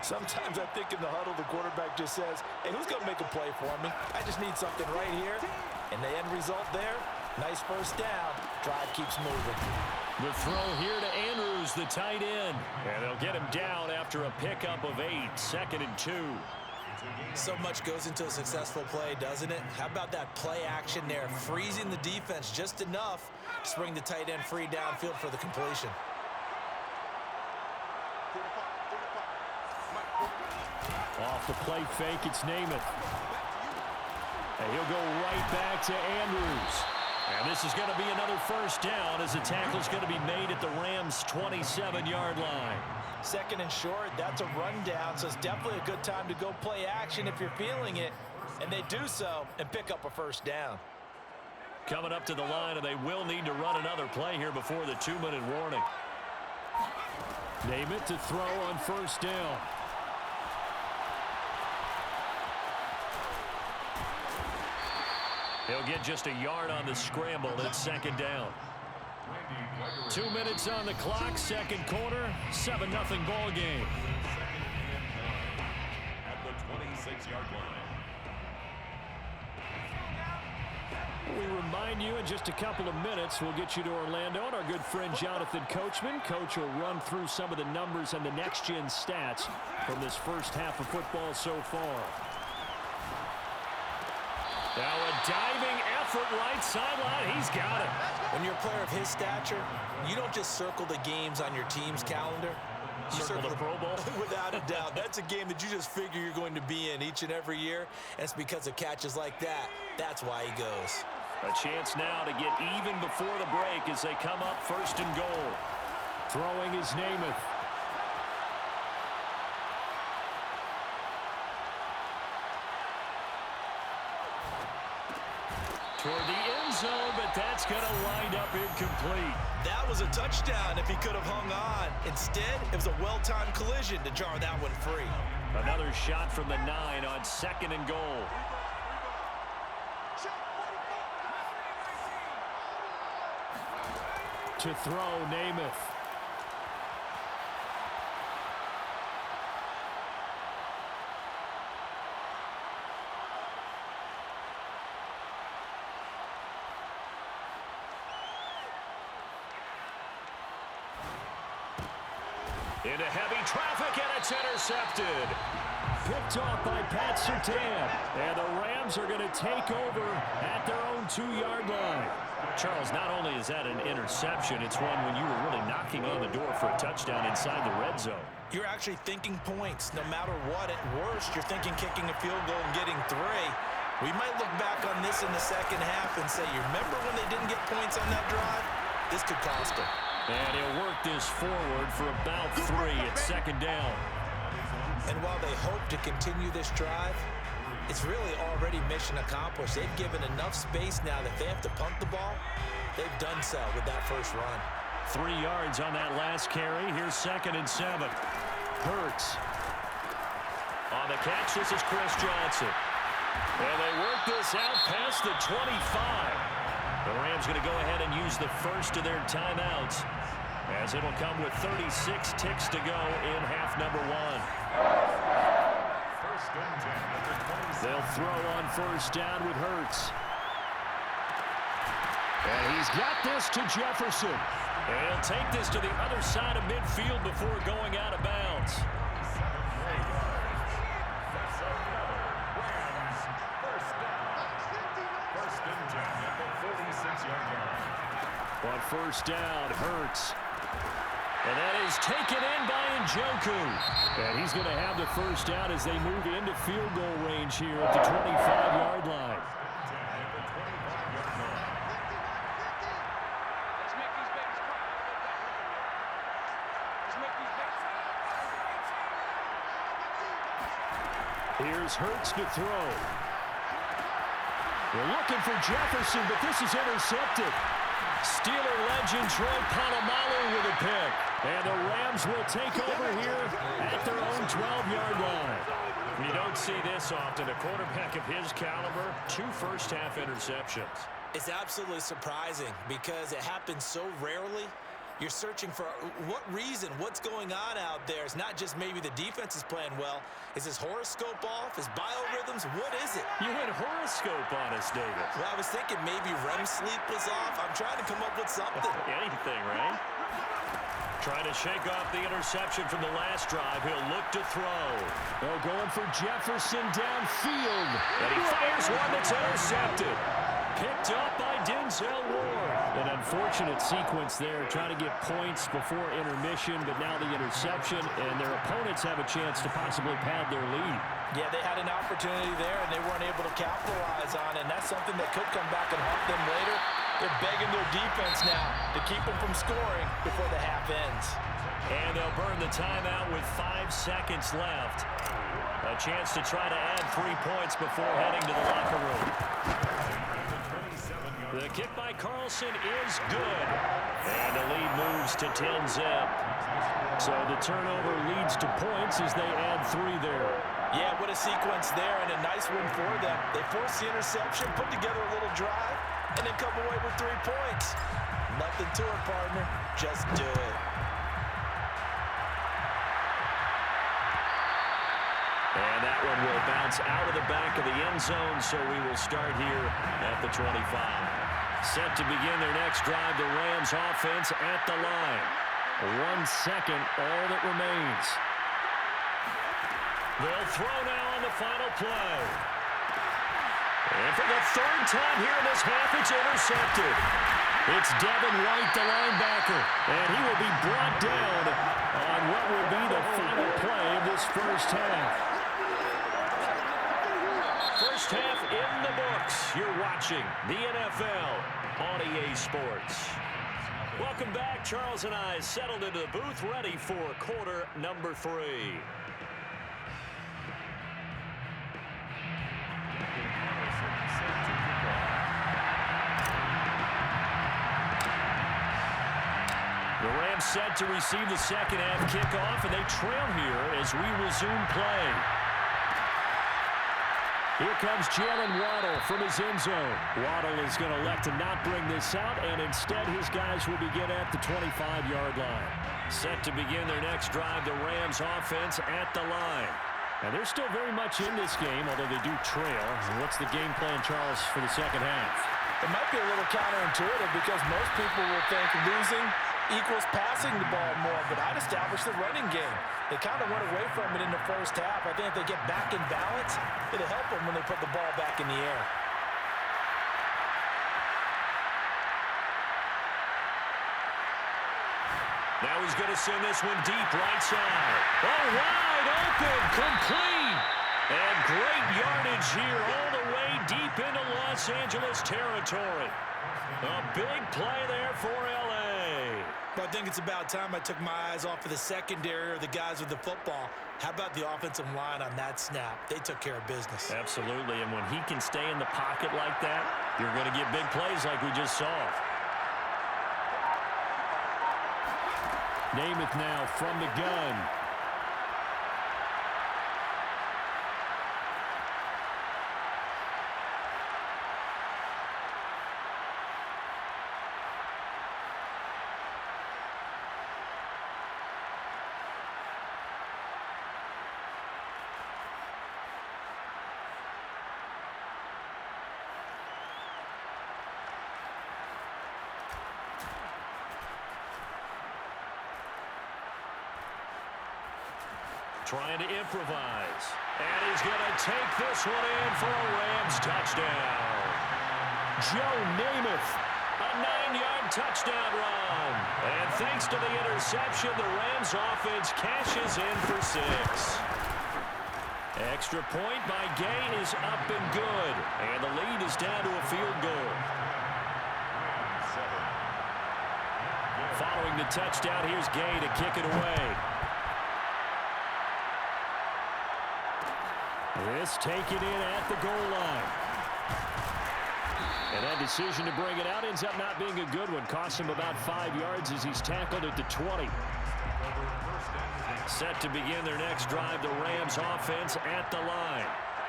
Sometimes I think in the huddle, the quarterback just says, hey, who's going to make a play for me? I just need something right here. And the end result there, nice first down. Drive keeps moving. The throw here to Andrews, the tight end. And they'll get him down after a pickup of 8, 2nd and 2. So much goes into a successful play, doesn't it? How about that play action there, freezing the defense just enough to bring the tight end free downfield for the completion. Off the play fake, it's Namath. And he'll go right back to Andrews. And this is going to be another first down as the tackle's going to be made at the Rams' 27-yard line. 2nd and short, that's a rundown, so it's definitely a good time to go play action if you're feeling it. And they do so and pick up a first down. Coming up to the line, and they will need to run another play here before the 2-minute warning. Namath to throw on first down. He'll get just a yard on the scramble. It's 2nd down. 2 minutes on the clock, 2nd quarter, 7-0 ball game. At the 26-yard line. We remind you in just a couple of minutes, we'll get you to Orlando and our good friend Jonathan Coachman. Coach will run through some of the numbers and the next-gen stats from this first half of football so far. Now a diving effort right sideline. He's got it. When you're a player of his stature, you don't just circle the games on your team's calendar. You circle the Pro Bowl? Without a doubt. That's a game that you just figure you're going to be in each and every year. And it's because of catches like that. That's why he goes. A chance now to get even before the break as they come up 1st and goal. Throwing is Namath. Toward the end zone, but that's going to wind up incomplete. That was a touchdown if he could have hung on. Instead, it was a well-timed collision to jar that one free. Another shot from the 9 on 2nd and goal. To throw, Namath. Into heavy traffic, and it's intercepted. Picked off by Pat Surtain. And the Rams are going to take over at their own 2-yard line. Charles, not only is that an interception, it's one when you were really knocking on the door for a touchdown inside the red zone. You're actually thinking points. No matter what, at worst, you're thinking kicking a field goal and getting 3. We might look back on this in the second half and say, you remember when they didn't get points on that drive? This could cost them. And he'll work this forward for about 3 at 2nd down. And while they hope to continue this drive, it's really already mission accomplished. They've given enough space now that if they have to punt the ball, they've done so with that first run. 3 yards on that last carry. Here's 2nd and 7. Hurts. On the catch, this is Chris Johnson. And they work this out past the 25. The Rams going to go ahead and use the first of their timeouts, as it'll come with 36 ticks to go in half number 1. First and 10 at the 26. They'll throw on first down with Hurts. And he's got this to Jefferson. And he'll take this to the other side of midfield before going out of bounds. On first down, Hurts. And that is taken in by Njoku. And he's going to have the first down as they move into field goal range here at the 25-yard line. Here's Hurts to throw. They're looking for Jefferson, but this is intercepted. Steeler legend Troy Polamalu with a pick. And the Rams will take over here at their own 12-yard line. You don't see this often. A quarterback of his caliber, 2 first-half interceptions. It's absolutely surprising because it happens so rarely. You're searching for what reason, what's going on out there. It's not just maybe the defense is playing well. Is his horoscope off? His biorhythms? What is it? You went horoscope on us, David. Well, I was thinking maybe REM sleep was off. I'm trying to come up with something. Anything, right? Trying to shake off the interception from the last drive. He'll look to throw. Oh, going for Jefferson downfield. And he fires one that's intercepted. Picked up by Denzel Ward. An unfortunate sequence there, trying to get points before intermission, but now the interception, and their opponents have a chance to possibly pad their lead. Yeah, they had an opportunity there, and they weren't able to capitalize on it, and that's something that could come back and haunt them later. They're begging their defense now to keep them from scoring before the half ends. And they'll burn the timeout with 5 seconds left. A chance to try to add 3 points before heading to the locker room. The kick by Carlson is good. And the lead moves to 10-zip. So the turnover leads to points as they add 3 there. Yeah, what a sequence there, and a nice one for them. They force the interception, put together a little drive, and then come away with 3 points. Nothing to it, partner. Just do it. And that one will bounce out of the back of the end zone, so we will start here at the 25. Set to begin their next drive, the Rams offense at the line. 1 second, all that remains. They'll throw now on the final play. And for the 3rd time here in this half, it's intercepted. It's Devin White, the linebacker, and he will be brought down on what will be the final play of this first half. First half in the books. You're watching the NFL on EA Sports. Welcome back. Charles and I settled into the booth, ready for quarter number 3. The Rams set to receive the second half kickoff, and they trail here as we resume play. Here comes Jalen Waddle from his end zone. Waddle is going to elect to not bring this out, and instead his guys will begin at the 25-yard line. Set to begin their next drive, the Rams offense at the line. And they're still very much in this game, although they do trail. What's the game plan, Charles, for the second half? It might be a little counterintuitive because most people will think losing equals passing the ball more, but I'd establish the running game. They kind of went away from it in the first half. I think if they get back in balance, it'll help them when they put the ball back in the air. Now he's going to send this one deep right side. Oh, wide open, complete. And great yardage here all the way deep into Los Angeles territory. A big play there for L.A. Well, I think it's about time I took my eyes off of the secondary or the guys with the football. How about the offensive line on that snap? They took care of business. Absolutely, and when he can stay in the pocket like that, you're going to get big plays like we just saw. Namath now from the gun. Trying to improvise. And he's going to take this one in for a Rams touchdown. Joe Namath. A 9-yard touchdown run. And thanks to the interception, the Rams offense cashes in for 6. Extra point by Gay is up and good. And the lead is down to a field goal. Following the touchdown, here's Gay to kick it away. This taken in at the goal line. And that decision to bring it out ends up not being a good one. Costs him about 5 yards as he's tackled at the 20. Set to begin their next drive, the Rams offense at the line.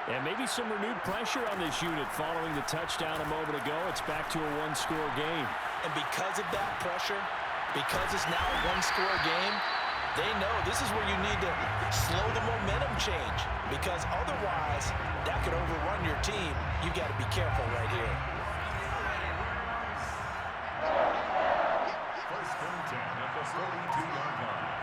And maybe some renewed pressure on this unit following the touchdown a moment ago. It's back to a 1-score game. And because of that pressure, Because it's now a one-score game, they know this is where you need to slow the momentum change, because otherwise that could overrun your team. You got to be careful right here. First and 10 at the 42-yard line.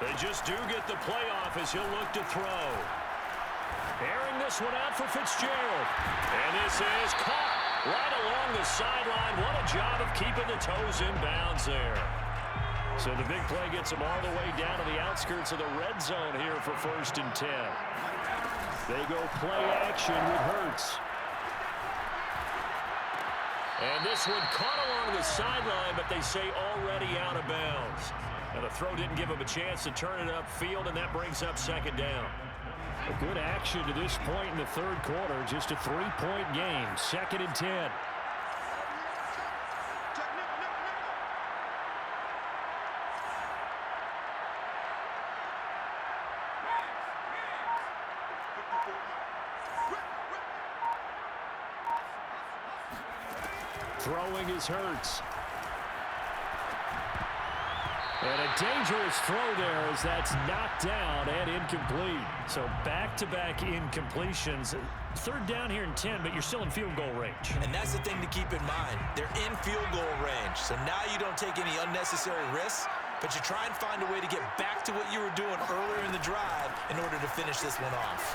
They just do get the playoff as he'll look to throw. Airing this one out for Fitzgerald. And this is caught right along the sideline. What a job of keeping the toes in bounds there. So the big play gets them all the way down to the outskirts of the red zone here for 1st and 10. They go play action with Hurts. And this one caught along the sideline, but they say already out of bounds. And the throw didn't give him a chance to turn it upfield, and that brings up 2nd down. A good action to this point in the 3rd quarter. Just a 3-point game. 2nd and 10. Throwing is Hurts. And a dangerous throw there as that's knocked down and incomplete. So back-to-back incompletions. 3rd down here in 10, but you're still in field goal range. And that's the thing to keep in mind. They're in field goal range. So now you don't take any unnecessary risks, but you try and find a way to get back to what you were doing earlier in the drive in order to finish this one off.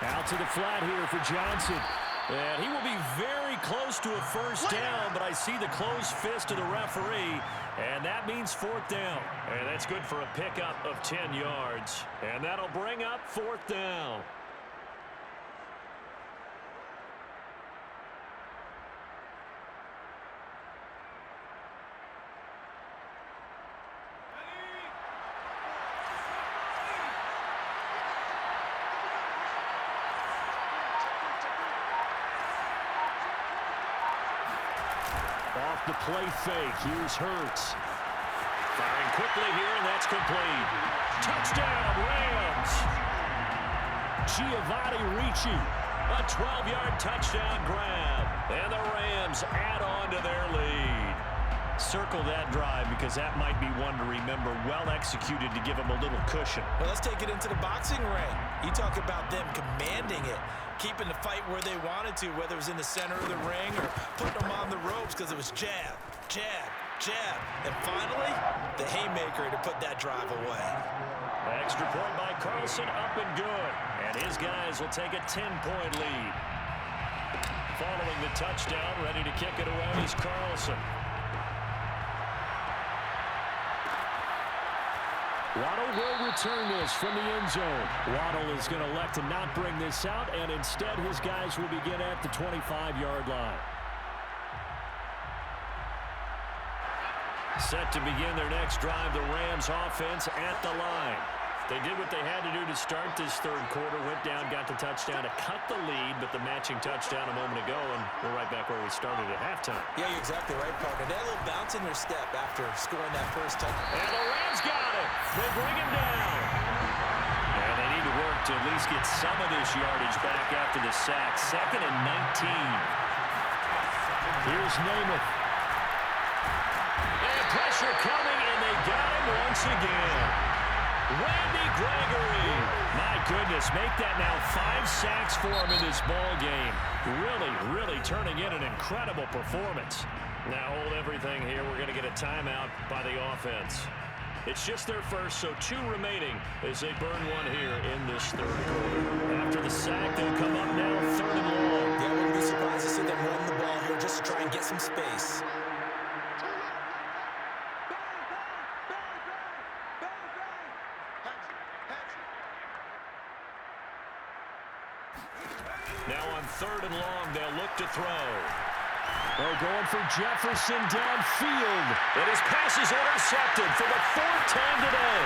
Out to the flat here for Johnson. And he will be very close to a 1st down, but I see the closed fist of the referee, and that means 4th down. And that's good for a pickup of 10 yards. And that'll bring up 4th down. Off the play fake, here's Hurts. Firing quickly here, and that's complete. Touchdown, Rams! Giovanni Ricci. A 12-yard touchdown grab. And the Rams add on to their lead. Circle that drive because that might be one to remember. Well executed to give them a little cushion. Well, let's take it into the boxing ring. You talk about them commanding it, keeping the fight where they wanted to, whether it was in the center of the ring or putting them on the ropes because it was jab, jab, jab. And finally, the haymaker to put that drive away. Extra point by Carlson, up and good. And his guys will take a 10-point lead. Following the touchdown, ready to kick it away is Carlson. Waddle will return this from the end zone. Waddle is going to elect to not bring this out, and instead his guys will begin at the 25-yard line. Set to begin their next drive, the Rams offense at the line. They did what they had to do to start this 3rd quarter, went down, got the touchdown to cut the lead, but the matching touchdown a moment ago, and we're right back where we started at halftime. Yeah, you're exactly right, partner. They had a little bounce in their step after scoring that first touchdown. And the Rams got it. They bring him down. And they need to work to at least get some of this yardage back after the sack. 2nd and 19. Here's Namath. And pressure coming, and they got him once again. Randy Gregory. My goodness, make that now 5 sacks for him in this ball game. Really turning in an incredible performance. Now hold everything here. We're going to get a timeout by the offense. It's just their first, so 2 remaining as they burn one here in this 3rd quarter. After the sack, they'll come up now 3rd and long. Yeah, I wouldn't be surprised to see them run the ball here just to try and get some space. Now on 3rd and long, they'll look to throw. They're going for Jefferson downfield. And his pass is intercepted for the 4th time today.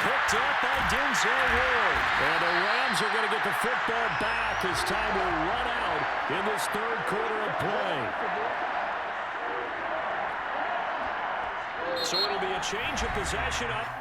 Picked up by Denzel Ward. And the Rams are going to get the football back as time will run out in this 3rd quarter of play. So it'll be a change of possession up